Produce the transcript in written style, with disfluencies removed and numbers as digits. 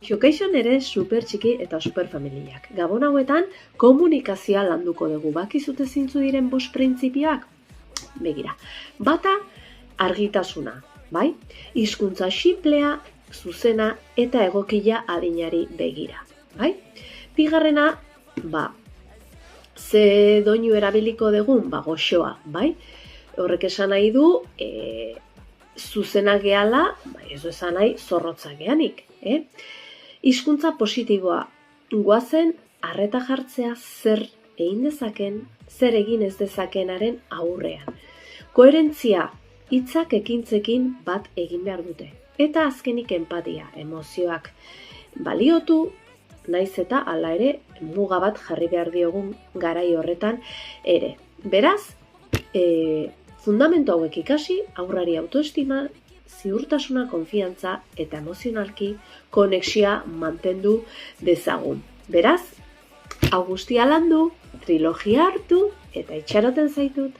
Kaixo nere super txiki eta super familiak. Gabon hauetan komunikazioa landuko dugu. Bakizute zintzu diren 5 printzipioak? Begira. Bata, argitasuna, bai? Hizkuntza xinplea, zuzena eta egokia adinari begira, bai? Bigarrena, ze doinu erabiliko dugun, goxoa, bai? Horrek esan nahi du, zuzena gehala, ez du esan nahi zorrotza geanik, Hizkuntza positiboa, goazen arreta jartzea zer egin dezaken, zer egin ez dezakenaren aurrean. Koherentzia, hitzak ekintzekin bat egin behar dute. Eta azkenik enpatia, emozioak baliotu, naiz eta hala ere muga bat jarri behar diogun garai horretan ere. Beraz, fundamentu hauek ikasi, aurrari autoestima, ziurtasuna, konfiantza eta emozionalki konexioa mantendu dezagun. Beraz, hau guztia landu, trilogia hartu eta itxaroten zaitut.